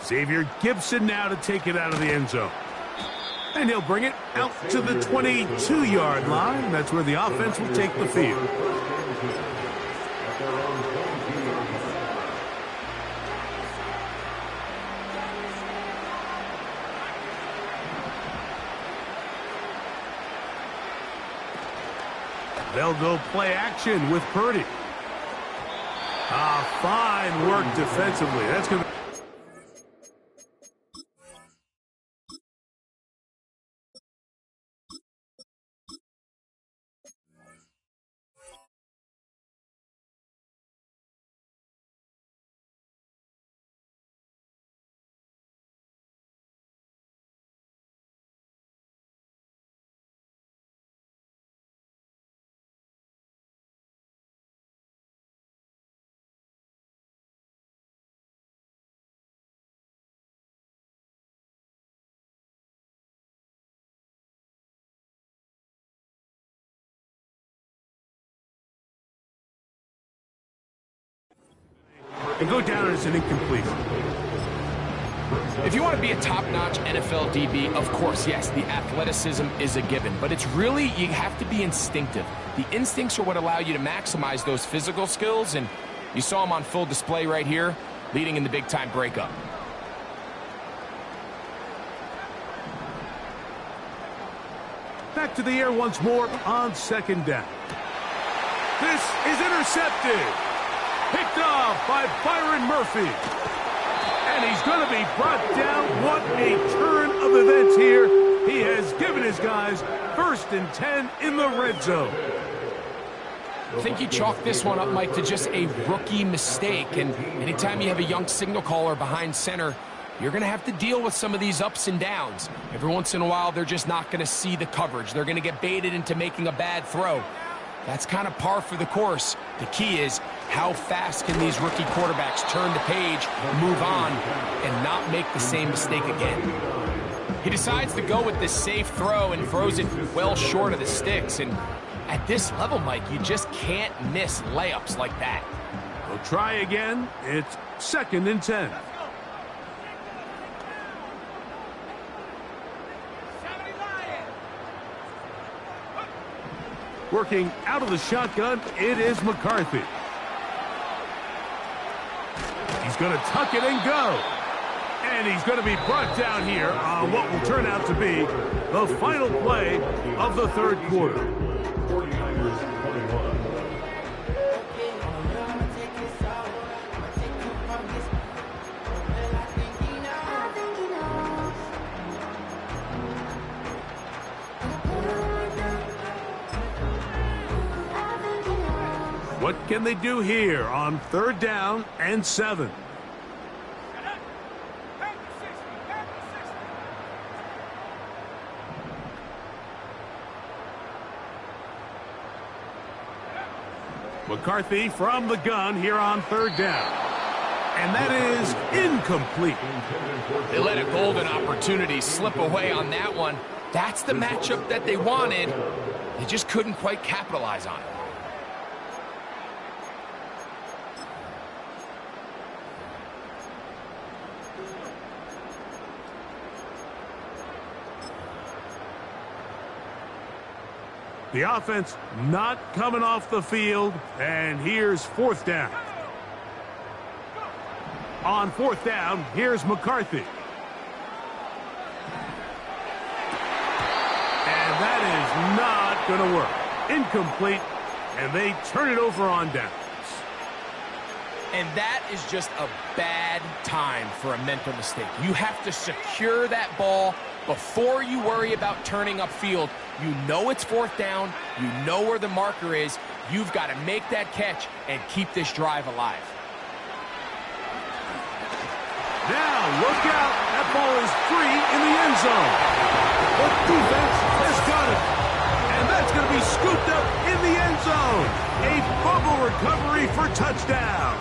Speaker 2: Xavier Gibson now to take it out of the end zone. And he'll bring it out to the 22-yard line. That's where the offense will take the field. They'll go play action with Purdy. Fine work defensively. That's going to... and go down as an incomplete.
Speaker 3: If you want to be a top-notch NFL DB, of course, yes, the athleticism is a given. But it's really, you have to be instinctive. The instincts are what allow you to maximize those physical skills, and you saw them on full display right here, leading in the big-time breakup.
Speaker 2: Back to the air once more on second down. This is intercepted. Picked off by Byron Murphy. And he's going to be brought down. What a turn of events here. He has given his guys 1st and 10 in the red zone.
Speaker 3: I think you chalk this one up, Mike, to just a rookie mistake. And anytime you have a young signal caller behind center, you're going to have to deal with some of these ups and downs. Every once in a while, they're just not going to see the coverage. They're going to get baited into making a bad throw. That's kind of par for the course. The key is, how fast can these rookie quarterbacks turn the page, move on, and not make the same mistake again? He decides to go with this safe throw and throws it well short of the sticks. And at this level, Mike, you just can't miss layups like that.
Speaker 2: We'll try again. It's 2nd and 10. Working out of the shotgun, it is McCarthy. He's going to tuck it and go. And he's going to be brought down here on what will turn out to be the final play of the 3rd quarter.
Speaker 4: 49ers 21.
Speaker 2: What can they do here on 3rd down and 7? McCarthy from the gun here on 3rd down. And that is incomplete.
Speaker 3: They let a golden opportunity slip away on that one. That's the matchup that they wanted. They just couldn't quite capitalize on it.
Speaker 2: The offense not coming off the field, and here's fourth down. On fourth down, here's McCarthy. And that is not going to work. Incomplete, and they turn it over on downs.
Speaker 3: And that is just a bad time for a mental mistake. You have to secure that ball before you worry about turning upfield. You know it's fourth down. You know where the marker is. You've got to make that catch and keep this drive alive.
Speaker 2: Now, look out. That ball is free in the end zone. The defense has got it. And that's going to be scooped up in the end zone. A bubble recovery for touchdown.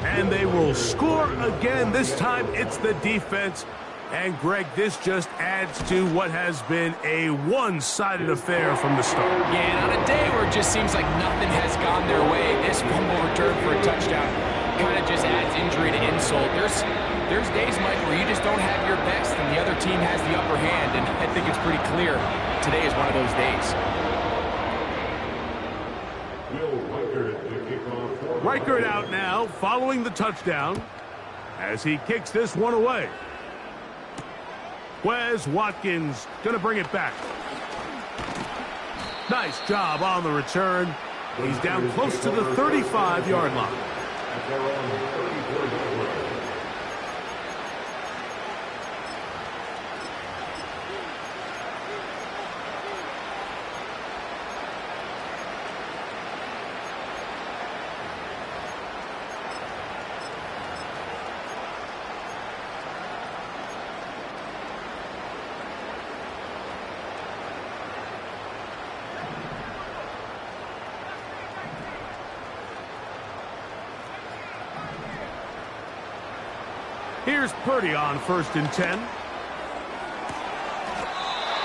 Speaker 2: And they will score again. This time it's the defense. And, Greg, this just adds to what has been a one-sided affair from the start.
Speaker 3: Yeah, and on a day where it just seems like nothing has gone their way, this fumble return for a touchdown kind of just adds injury to insult. There's days, Mike, where you just don't have your best and the other team has the upper hand, and I think it's pretty clear today is one of those days.
Speaker 2: Reichert out now, following the touchdown, as he kicks this one away. Wes Watkins going to bring it back. Nice job on the return. He's down close to the 35-yard line. Here's Purdy on 1st and 10.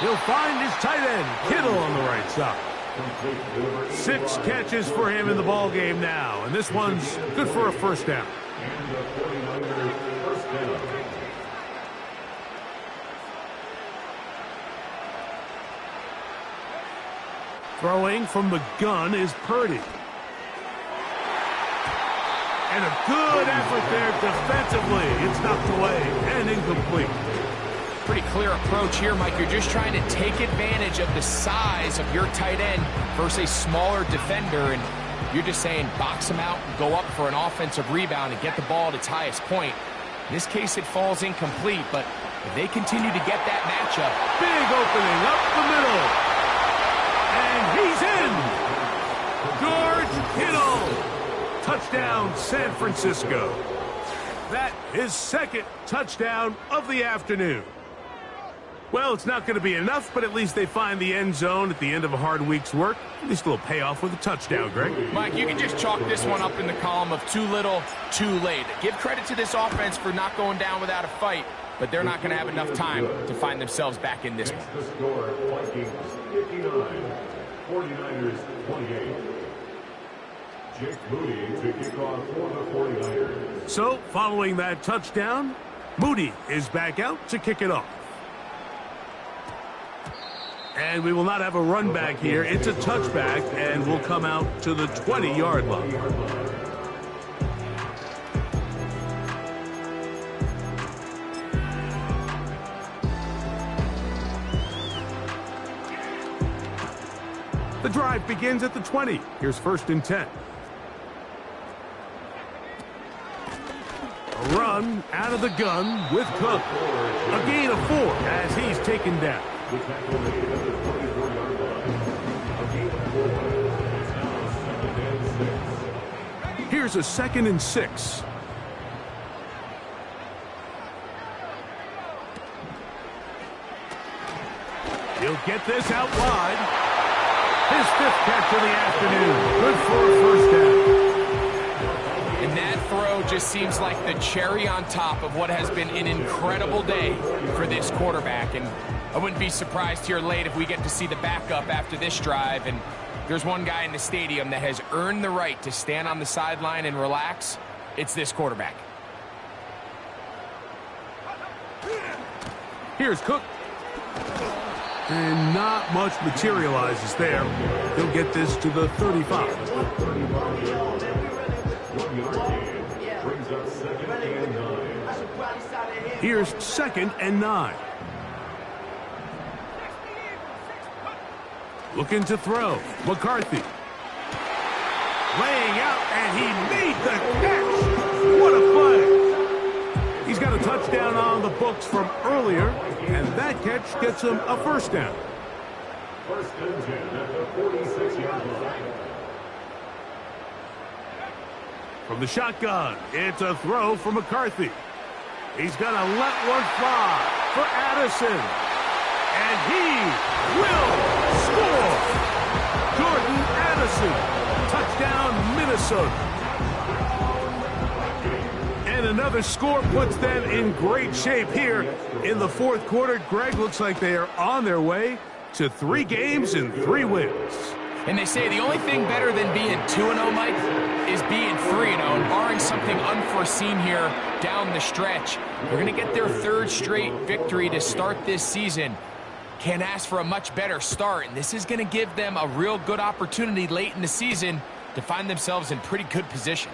Speaker 2: He'll find his tight end, Kittle, on the right side. 6 catches for him in the ball game now, and this one's good for a first down. Throwing from the gun is Purdy. And a good effort there defensively. It's knocked away and incomplete.
Speaker 3: Pretty clear approach here, Mike. You're just trying to take advantage of the size of your tight end versus a smaller defender, and you're just saying box him out and go up for an offensive rebound and get the ball at its highest point. In this case, it falls incomplete, but if they continue to get that matchup.
Speaker 2: Big opening up the middle. And he's in. George Kittle. Touchdown, San Francisco. That is second touchdown of the afternoon. Well, it's not going to be enough, but at least they find the end zone at the end of a hard week's work. At least a little payoff with a touchdown, Greg.
Speaker 3: Mike, you can just chalk this one up in the column of too little, too late. Give credit to this offense for not going down without a fight, but they're not going to have enough time to find themselves back in this one.
Speaker 4: The score, Vikings 59, 49ers 28. Jake Moody to kick off for the 49ers.
Speaker 2: So, following that touchdown, Moody is back out to kick it off. And we will not have a run back here. It's a touchback, and we'll come out to the 20-yard line. The drive begins at the 20. Here's 1st and 10. A run out of the gun with Cook. A gain of 4 as he's taken down. Here's a 2nd and 6. He'll get this out wide. His 5th catch of the afternoon. Good for a first down.
Speaker 3: And that throw just seems like the cherry on top of what has been an incredible day for this quarterback. And I wouldn't be surprised here late if we get to see the backup after this drive. And there's one guy in the stadium that has earned the right to stand on the sideline and relax. It's this quarterback.
Speaker 2: Here's Cook. And not much materializes there. He'll get this to the 35.
Speaker 4: 1 yard gain. Brings up 2nd and 9.
Speaker 2: Here's 2nd and 9. Looking to throw. McCarthy. Laying out, and he made the catch. What a play. He's got a touchdown on the books from earlier, and that catch gets him a first down.
Speaker 4: 1st and 10 at the 46-yard line.
Speaker 2: From the shotgun, it's a throw for McCarthy. He's going to let one fly for Addison. And he will score. Jordan Addison. Touchdown, Minnesota. And another score puts them in great shape here in the 4th quarter. Greg, looks like they are on their way to 3 games and 3 wins.
Speaker 3: And they say the only thing better than being 2-0, Mike, is being 3-0, barring something unforeseen here down the stretch. They're going to get their 3rd straight victory to start this season. Can't ask for a much better start, and this is going to give them a real good opportunity late in the season to find themselves in pretty good position.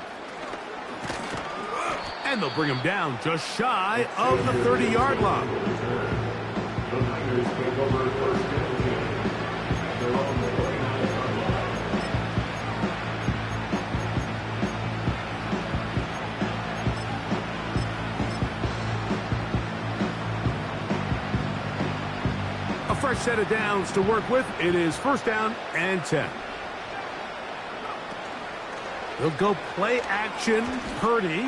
Speaker 2: And they'll bring him down just shy of the 30-yard line.
Speaker 4: The Niners take over 1st and 10 at their own 49-yard line.
Speaker 2: A fresh set of downs to work with. It is 1st down and 10. They'll go play action. Purdy.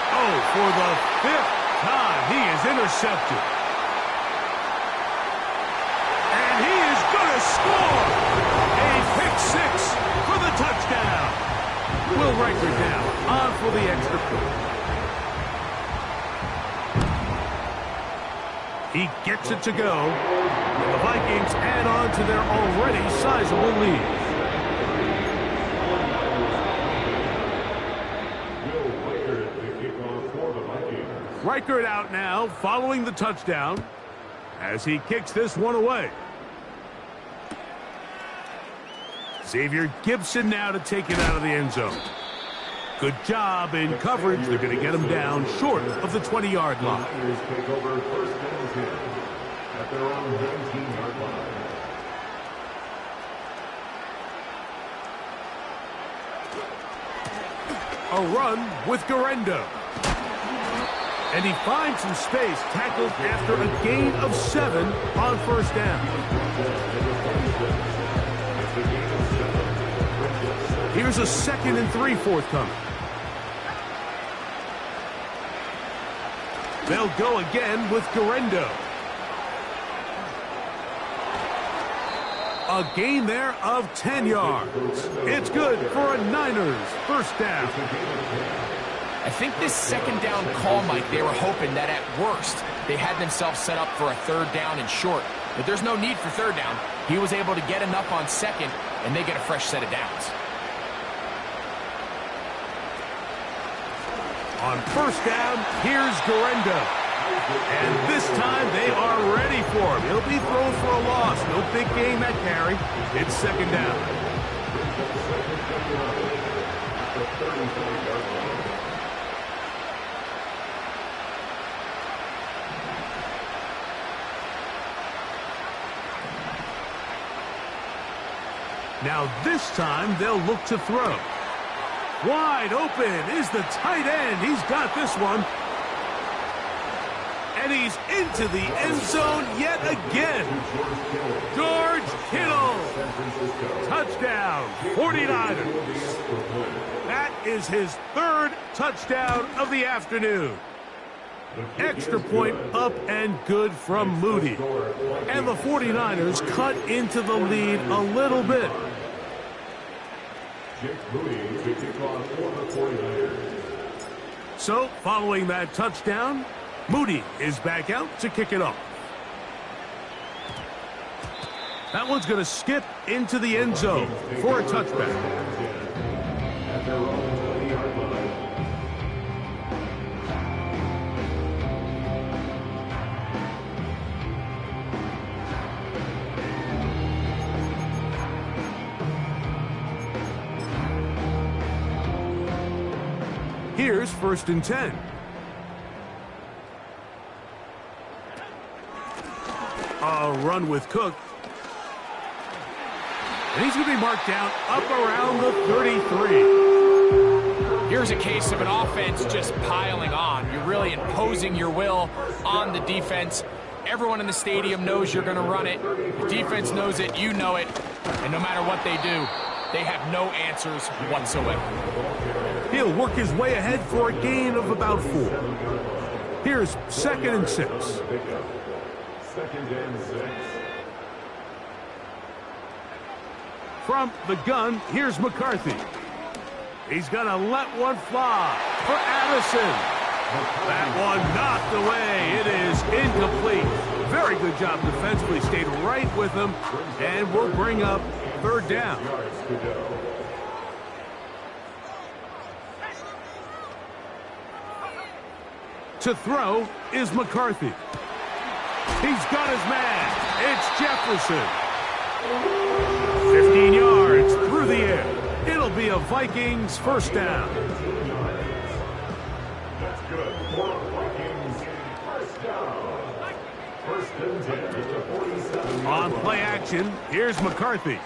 Speaker 2: Oh, for the 5th time, he is intercepted. And he is going to score. A pick 6 for the touchdown. Will Riker down on for the extra point. He gets it to go. The Vikings add on to their already sizable lead. Reichert out now following the touchdown as he kicks this one away. Xavier Gibson now to take it out of the end zone. Good job in coverage. They're going to get him down short of the 20-yard line.
Speaker 4: Niners take over 1st and 10 at their own 19-yard line.
Speaker 2: A run with Garendo. And he finds some space, tackled after a gain of 7 on 1st down. Here's a 2nd and 3 forthcoming. They'll go again with Garendo. A gain there of 10 yards. It's good for a Niners first down.
Speaker 3: I think this 2nd down call, Mike, they were hoping that at worst they had themselves set up for a 3rd down and short. But there's no need for 3rd down. He was able to get enough on 2nd, and they get a fresh set of downs.
Speaker 2: On 1st down, here's Garendo. And this time they are ready for him. He'll be thrown for a loss. No big gain that carry. It's 2nd down. Now this time they'll look to throw. Wide open is the tight end. He's got this one. And he's into the end zone yet again. George Kittle. Touchdown, 49ers. That is his 3rd touchdown of the afternoon. Extra point up and good from Moody. And the 49ers cut into the lead a little bit.
Speaker 4: Jake Moody to kick off for the 49ers.
Speaker 2: So, following that touchdown, Moody is back out to kick it off. That one's going to skip into the end zone for a touchback.
Speaker 4: At their own 20-yard line.
Speaker 2: Here's 1st and 10. A run with Cook. And he's going to be marked down up around the 33.
Speaker 3: Here's a case of an offense just piling on. You're really imposing your will on the defense. Everyone in the stadium knows you're going to run it. The defense knows it, you know it. And no matter what they do, they have no answers whatsoever.
Speaker 2: He'll work his way ahead for a gain of about 4. Here's 2nd and 6.
Speaker 4: 2nd and 6.
Speaker 2: From the gun, here's McCarthy. He's going to let one fly for Addison. That one knocked away. It is incomplete. Very good job defensively. Stayed right with him, and will bring up 3rd down. To throw is McCarthy. He's got his man. It's Jefferson. 15 yards through the air. It'll be a Vikings 1st down.
Speaker 4: That's good. For Vikings, 1st down. 1st and 10 at the 47.
Speaker 2: On play action, here's McCarthy.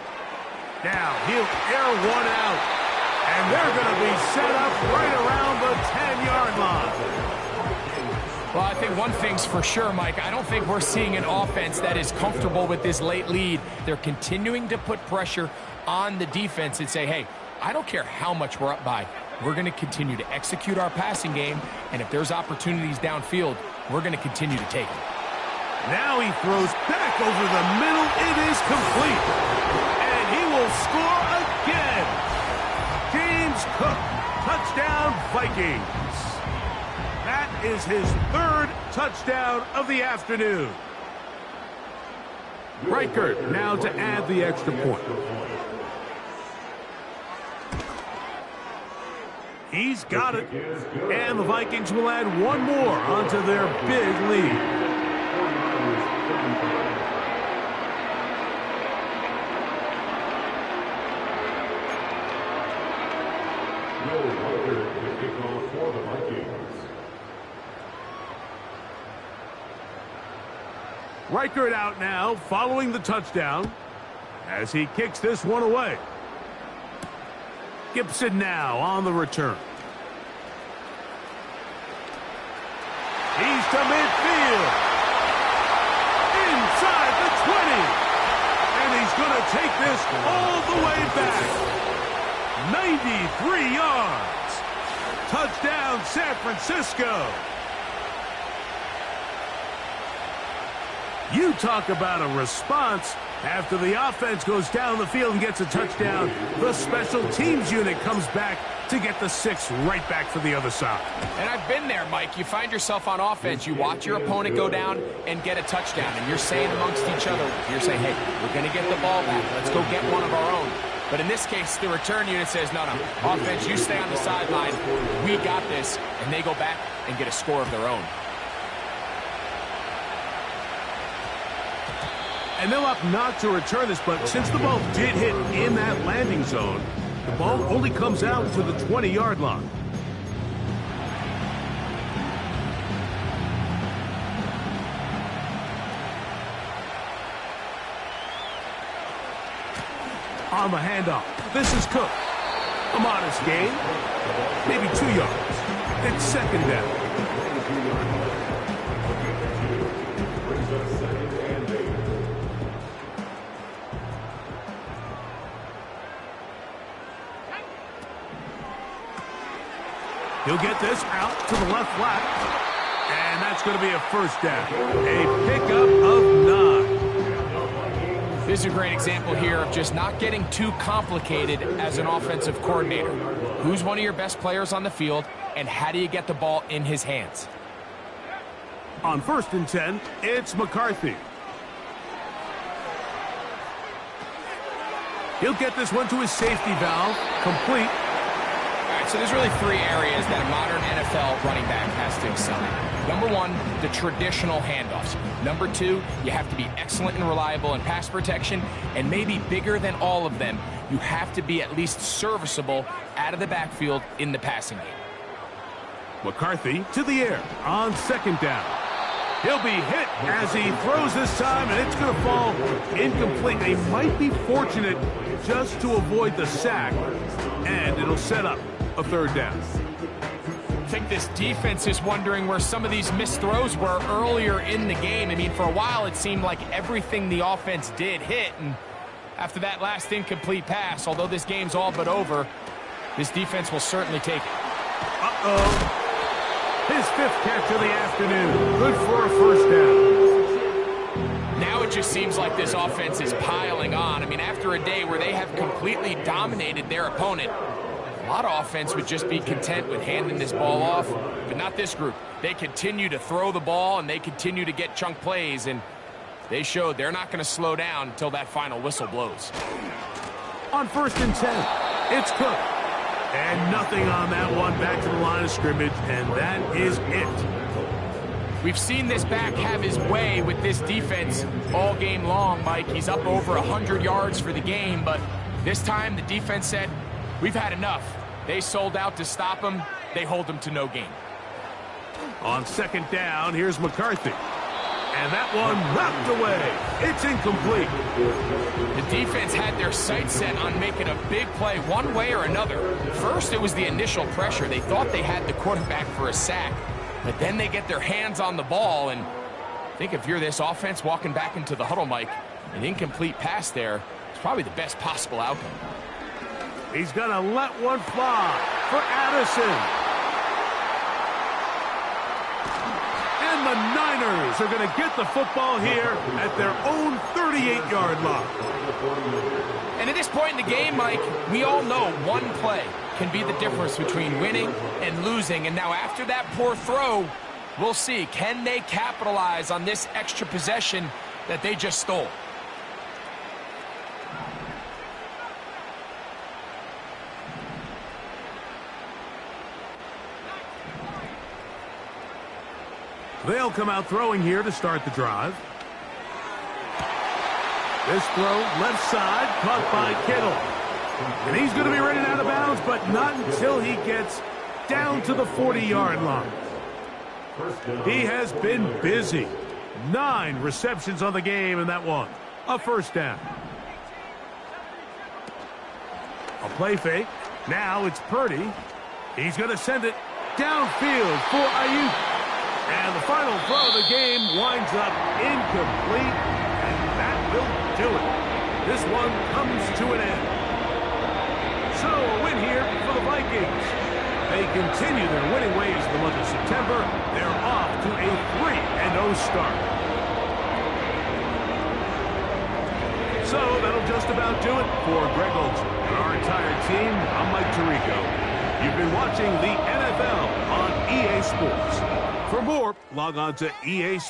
Speaker 2: Now he'll air one out. And they're going to be set up right around the 10-yard line.
Speaker 3: Well, I think one thing's for sure, Mike. I don't think we're seeing an offense that is comfortable with this late lead. They're continuing to put pressure on the defense and say, hey, I don't care how much we're up by. We're going to continue to execute our passing game, and if there's opportunities downfield, we're going to continue to take them.
Speaker 2: Now he throws back over the middle. It is complete. And he will score again. James Cook, touchdown Vikings. That is his 3rd touchdown of the afternoon. Reichert now to add the extra point. He's got it. And the Vikings will add one more onto their big lead.
Speaker 4: For the Vikings.
Speaker 2: Reichert out now, following the touchdown, as he kicks this one away. Gibson now on the return. He's to midfield. Inside the 20. And he's going to take this all the way back. 93 yards. Touchdown, San Francisco. You talk about a response. After the offense goes down the field and gets a touchdown, the special teams unit comes back to get the 6 right back for the other side.
Speaker 3: And I've been there, Mike. You find yourself on offense. You watch your opponent go down and get a touchdown, and you're saying amongst each other, you're saying, hey, we're going to get the ball back. Let's go get one of our own. But in this case, the return unit says, no, offense, you stay on the sideline. We got this. And they go back and get a score of their own.
Speaker 2: And they'll opt not to return this, but since the ball did hit in that landing zone, the ball only comes out to the 20-yard line. On the handoff, this is Cook. A modest gain, maybe 2 yards. It's 2nd down. He'll get this out to the left flat. And that's going to be a 1st down. A pickup of 9.
Speaker 3: This is a great example here of just not getting too complicated as an offensive coordinator. Who's one of your best players on the field, and how do you get the ball in his hands?
Speaker 2: On 1st and 10, it's McCarthy. He'll get this one to his safety valve, complete.
Speaker 3: So there's really 3 areas that a modern NFL running back has to excel in. Number 1, the traditional handoffs. Number 2, you have to be excellent and reliable in pass protection. And maybe bigger than all of them, you have to be at least serviceable out of the backfield in the passing game.
Speaker 2: McCarthy to the air on second down. He'll be hit as he throws this time, and it's going to fall incomplete. They might be fortunate just to avoid the sack, and it'll set up a third down.
Speaker 3: I think this defense is wondering where some of these missed throws were earlier in the game. I mean, for a while it seemed like everything the offense did hit, and after that last incomplete pass, although this game's all but over, this defense will certainly take it.
Speaker 2: Uh-oh. His fifth catch of the afternoon. Good for a first down.
Speaker 3: Now it just seems like this offense is piling on. I mean, after a day where they have completely dominated their opponent, a lot of offense would just be content with handing this ball off, but not this group. They continue to throw the ball, and they continue to get chunk plays, and they showed they're not going to slow down until that final whistle blows.
Speaker 2: On 1st and 10, it's Cook. And nothing on that one, back to the line of scrimmage, and that is it.
Speaker 3: We've seen this back have his way with this defense all game long, Mike. He's up over 100 yards for the game, but this time the defense said, we've had enough. They sold out to stop him. They hold him to no gain.
Speaker 2: On second down, here's McCarthy. And that one knocked away. It's incomplete.
Speaker 3: The defense had their sights set on making a big play one way or another. First, it was the initial pressure. They thought they had the quarterback for a sack, but then they get their hands on the ball, and I think if you're this offense walking back into the huddle, Mike, an incomplete pass there is probably the best possible outcome.
Speaker 2: He's going to let one fly for Addison. And the Niners are going to get the football here at their own 38-yard line.
Speaker 3: And at this point in the game, Mike, we all know one play can be the difference between winning and losing. And now after that poor throw, we'll see, can they capitalize on this extra possession that they just stole?
Speaker 2: They'll come out throwing here to start the drive. This throw, left side, caught by Kittle. And he's going to be running out of bounds, but not until he gets down to the 40-yard line. He has been busy. 9 receptions on the game in that one. A first down. A play fake. Now it's Purdy. He's going to send it downfield for Ayuk. And the final throw of the game winds up incomplete, and that will do it. This one comes to an end. So a win here for the Vikings. They continue their winning ways in the month of September. They're off to a 3-0 start. So that'll just about do it for Greg Olsen and our entire team. I'm Mike Tirico. You've been watching the NFL on EA Sports. For more, log on to EA Sports.